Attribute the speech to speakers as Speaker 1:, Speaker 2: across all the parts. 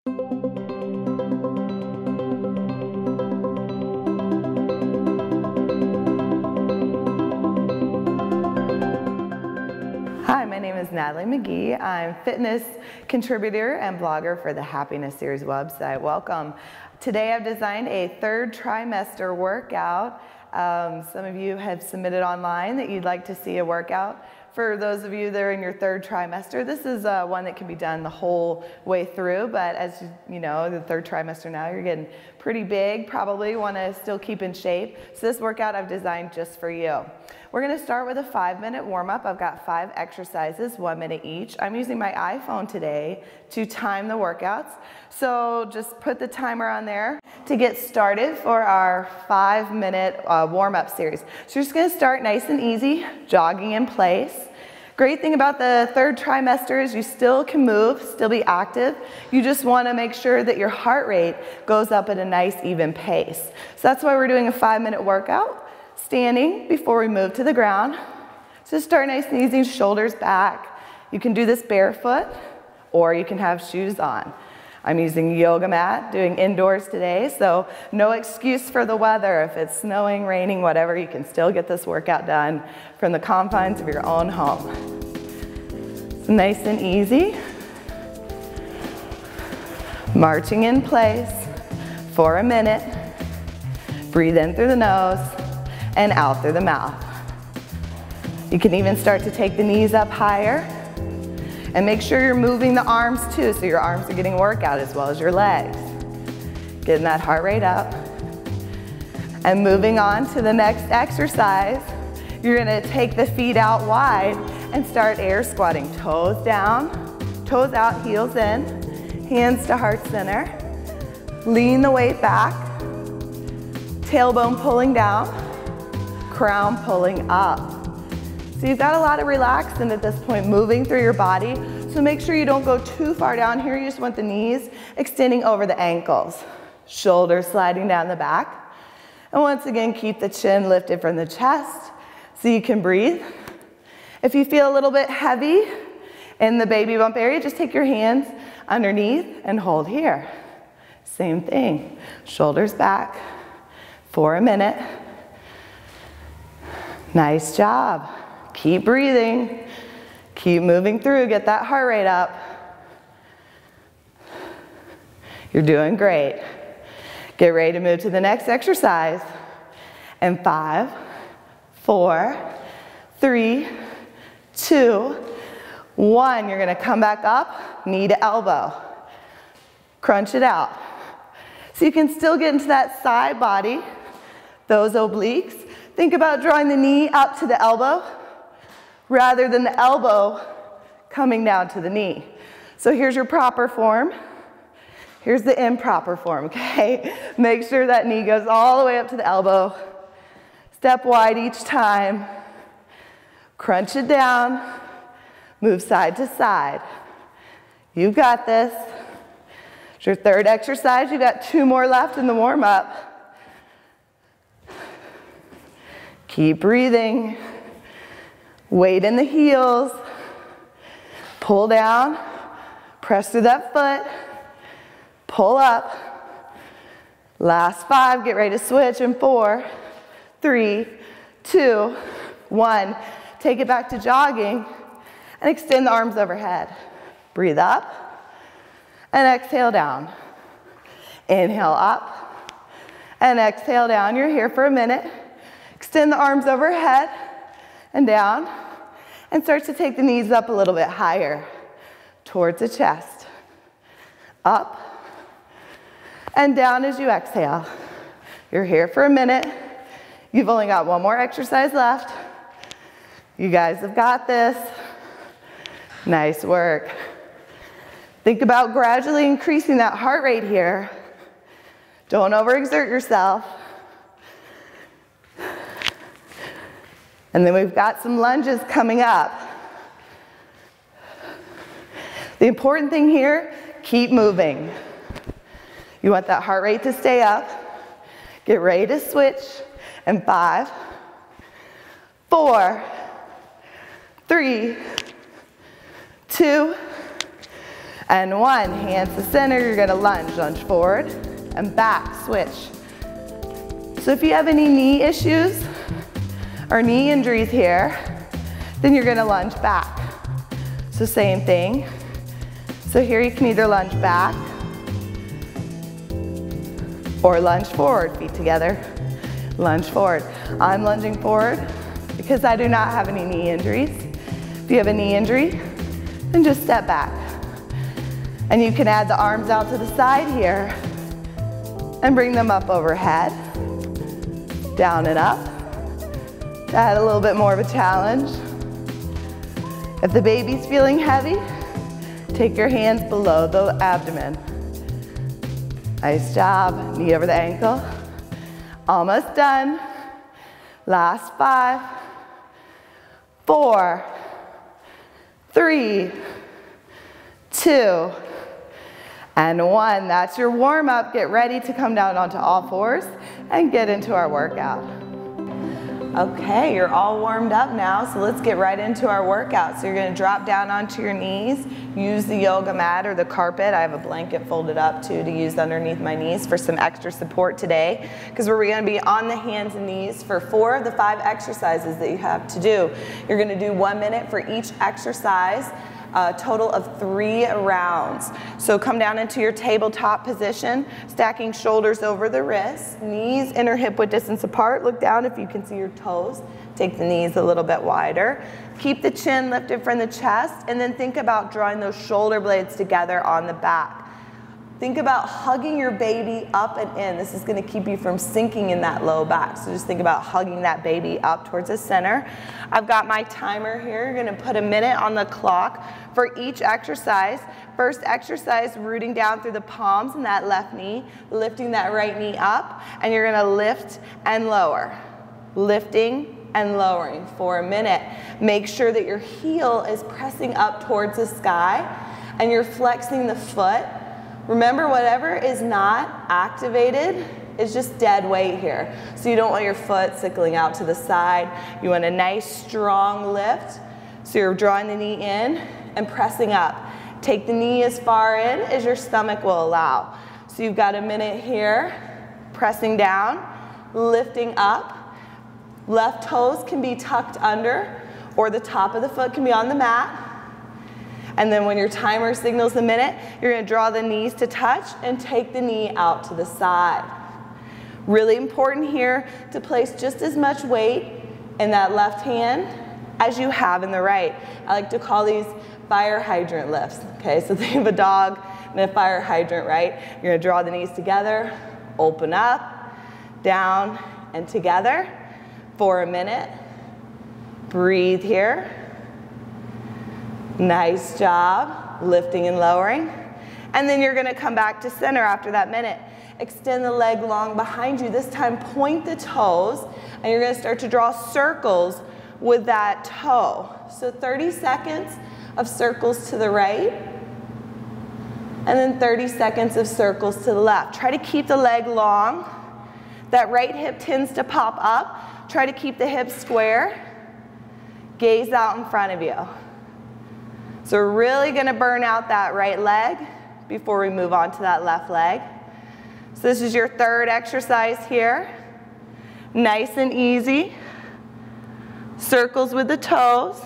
Speaker 1: Hi, my name is Natalie McGee. I'm fitness contributor and blogger for the Happiness Series website. Welcome. Today I've designed a third trimester workout. Some of you have submitted online that you'd like to see a workout. For those of you that are in your third trimester, this is one that can be done the whole way through, but as you know, the third trimester now, you're getting pretty big, probably want to still keep in shape. So this workout I've designed just for you. We're going to start with a 5-minute warm-up. I've got 5 exercises, 1 minute each. I'm using my iPhone today to time the workouts. So just put the timer on there to get started for our 5-minute warm-up series. So you're just going to start nice and easy, jogging in place. Great thing about the third trimester is you still can move, still be active. You just want to make sure that your heart rate goes up at a nice even pace. So that's why we're doing a 5-minute workout. Standing before we move to the ground. So start nice and easy, shoulders back. You can do this barefoot or you can have shoes on. I'm using a yoga mat, doing indoors today, so no excuse for the weather. If it's snowing, raining, whatever, you can still get this workout done from the confines of your own home. So nice and easy. Marching in place for a minute. Breathe in through the nose and out through the mouth. You can even start to take the knees up higher and make sure you're moving the arms too, so your arms are getting a workout as well as your legs. Getting that heart rate up. And moving on to the next exercise, you're gonna take the feet out wide and start air squatting. Toes down, toes out, heels in, hands to heart center. Lean the weight back, tailbone pulling down, crown pulling up. So you've got a lot of relaxant at this point moving through your body. So make sure you don't go too far down here. You just want the knees extending over the ankles. Shoulders sliding down the back. And once again, keep the chin lifted from the chest so you can breathe. If you feel a little bit heavy in the baby bump area, just take your hands underneath and hold here. Same thing. Shoulders back for a minute. Nice job. Keep breathing. Keep moving through. Get that heart rate up. You're doing great. Get ready to move to the next exercise. And 5, 4, 3, 2, 1. You're going to come back up, knee to elbow. Crunch it out. So you can still get into that side body, those obliques. Think about drawing the knee up to the elbow rather than the elbow coming down to the knee. So here's your proper form. Here's the improper form, okay? Make sure that knee goes all the way up to the elbow. Step wide each time. Crunch it down. Move side to side. You've got this. It's your third exercise. You've got 2 more left in the warm-up. Keep breathing. Weight in the heels. Pull down. Press through that foot. Pull up. Last 5. Get ready to switch in 4, 3, 2, 1. Take it back to jogging and extend the arms overhead. Breathe up and exhale down. Inhale up and exhale down. You're here for a minute. Extend the arms overhead and down, and start to take the knees up a little bit higher towards the chest. Up and down as you exhale. You're here for a minute. You've only got 1 more exercise left. You guys have got this. Nice work. Think about gradually increasing that heart rate here. Don't overexert yourself. And then we've got some lunges coming up. The important thing here, keep moving. You want that heart rate to stay up. Get ready to switch. And 5, 4, 3, 2, And 1, hands to center, you're gonna lunge forward and back, switch. So if you have any knee issues or knee injuries here, then you're gonna lunge back. So same thing. So here you can either lunge back or lunge forward, feet together, lunge forward. I'm lunging forward because I do not have any knee injuries. If you have a knee injury, then just step back. And you can add the arms out to the side here and bring them up overhead, down and up. To add a little bit more of a challenge. If the baby's feeling heavy, take your hands below the abdomen. Nice job, knee over the ankle. Almost done. Last 5, 4, 3, 2, and 1. That's your warm up. Get ready to come down onto all fours and get into our workout. Okay, you're all warmed up now, so let's get right into our workout. So you're gonna drop down onto your knees, use the yoga mat or the carpet. I have a blanket folded up too to use underneath my knees for some extra support today, because we're gonna be on the hands and knees for 4 of the 5 exercises that you have to do. You're gonna do 1 minute for each exercise. A total of 3 rounds. So come down into your tabletop position, stacking shoulders over the wrists, knees inner hip width distance apart. Look down if you can see your toes. Take the knees a little bit wider. Keep the chin lifted from the chest, and then think about drawing those shoulder blades together on the back. Think about hugging your baby up and in. This is gonna keep you from sinking in that low back. So just think about hugging that baby up towards the center. I've got my timer here. You're gonna put a minute on the clock for each exercise. First exercise, rooting down through the palms in that left knee, lifting that right knee up, and you're gonna lift and lower. Lifting and lowering for a minute. Make sure that your heel is pressing up towards the sky and you're flexing the foot. Remember, whatever is not activated is just dead weight here. So you don't want your foot sickling out to the side. You want a nice strong lift. So you're drawing the knee in and pressing up. Take the knee as far in as your stomach will allow. So you've got a minute here, pressing down, lifting up. Left toes can be tucked under, or the top of the foot can be on the mat. And then when your timer signals the minute, you're gonna draw the knees to touch and take the knee out to the side. Really important here to place just as much weight in that left hand as you have in the right. I like to call these fire hydrant lifts. Okay, so think of a dog and a fire hydrant, right? You're gonna draw the knees together, open up, down, and together for a minute. Breathe here. Nice job, lifting and lowering. And then you're gonna come back to center after that minute. Extend the leg long behind you. This time point the toes, and you're gonna start to draw circles with that toe. So 30 seconds of circles to the right, and then 30 seconds of circles to the left. Try to keep the leg long. That right hip tends to pop up. Try to keep the hips square. Gaze out in front of you. So we're really gonna burn out that right leg before we move on to that left leg. So this is your 3rd exercise here. Nice and easy. Circles with the toes.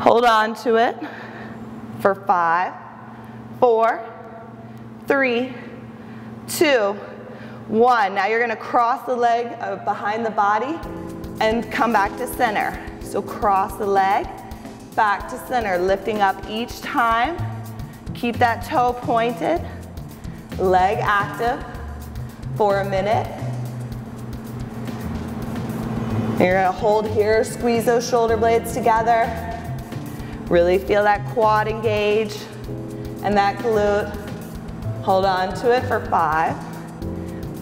Speaker 1: Hold on to it for 5, 4, 3, 2, 1. Now you're gonna cross the leg behind the body and come back to center. So cross the leg, back to center, lifting up each time. Keep that toe pointed, leg active for a minute. You're gonna hold here, squeeze those shoulder blades together. Really feel that quad engage and that glute. Hold on to it for 5,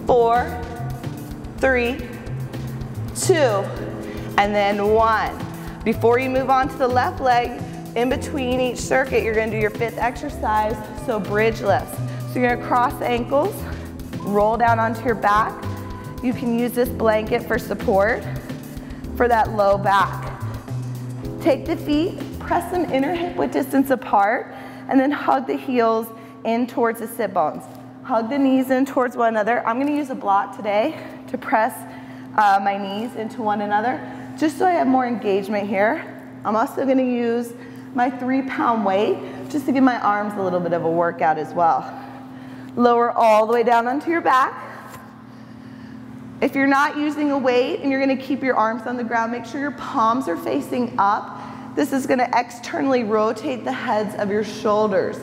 Speaker 1: 4, 3, 2, and then 1. Before you move on to the left leg, in between each circuit, you're gonna do your 5th exercise, so bridge lifts. So you're gonna cross the ankles, roll down onto your back. You can use this blanket for support for that low back. Take the feet, press them inner hip width distance apart, and then hug the heels in towards the sit bones. Hug the knees in towards one another. I'm gonna use a block today to press my knees into one another, just so I have more engagement here. I'm also gonna use my 3-pound weight, just to give my arms a little bit of a workout as well. Lower all the way down onto your back. If you're not using a weight and you're gonna keep your arms on the ground, make sure your palms are facing up. This is gonna externally rotate the heads of your shoulders,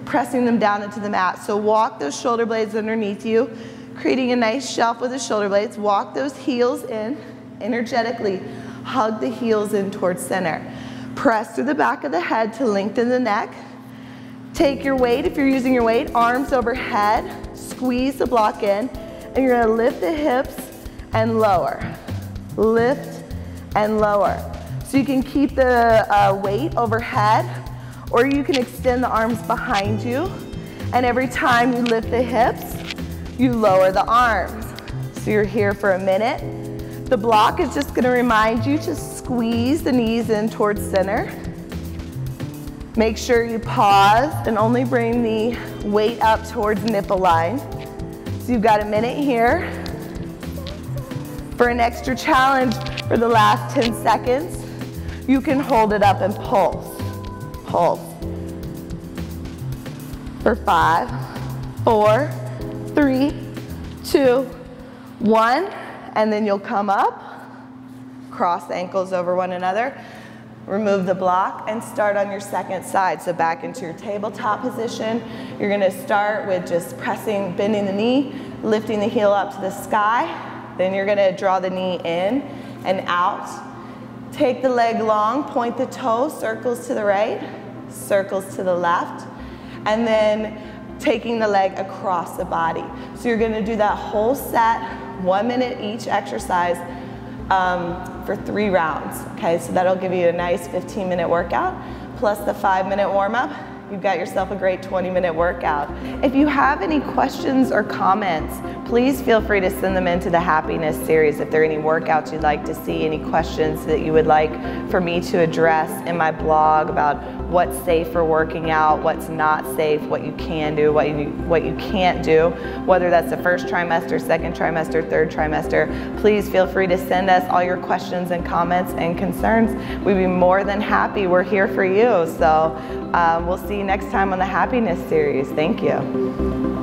Speaker 1: pressing them down into the mat. So walk those shoulder blades underneath you, creating a nice shelf with the shoulder blades. Walk those heels in energetically. Hug the heels in towards center. Press through the back of the head to lengthen the neck. Take your weight, if you're using your weight, arms overhead, squeeze the block in, and you're gonna lift the hips and lower. Lift and lower. So you can keep the weight overhead, or you can extend the arms behind you, and every time you lift the hips, you lower the arms. So you're here for a minute. The block is just gonna remind you to squeeze the knees in towards center. Make sure you pause and only bring the weight up towards nipple line. So you've got a minute here. For an extra challenge for the last 10 seconds, you can hold it up and pulse. Pulse. For 5, 4, 3, 2, 1, and then you'll come up, cross the ankles over one another, remove the block, and start on your second side. So back into your tabletop position. You're gonna start with just pressing, bending the knee, lifting the heel up to the sky. Then you're gonna draw the knee in and out. Take the leg long, point the toe, circles to the right, circles to the left, and then taking the leg across the body. So you're gonna do that whole set, 1 minute each exercise for 3 rounds. Okay, so that'll give you a nice 15-minute workout, plus the 5-minute warm-up. You've got yourself a great 20-minute workout. If you have any questions or comments, please feel free to send them into the Happiness series. If there are any workouts you'd like to see, any questions that you would like for me to address in my blog about what's safe for working out, what's not safe, what you can do, what you can't do, whether that's the first trimester, second trimester, third trimester, please feel free to send us all your questions and comments and concerns. We'd be more than happy. We're here for you. So we'll see you next time on the Happiness series. Thank you.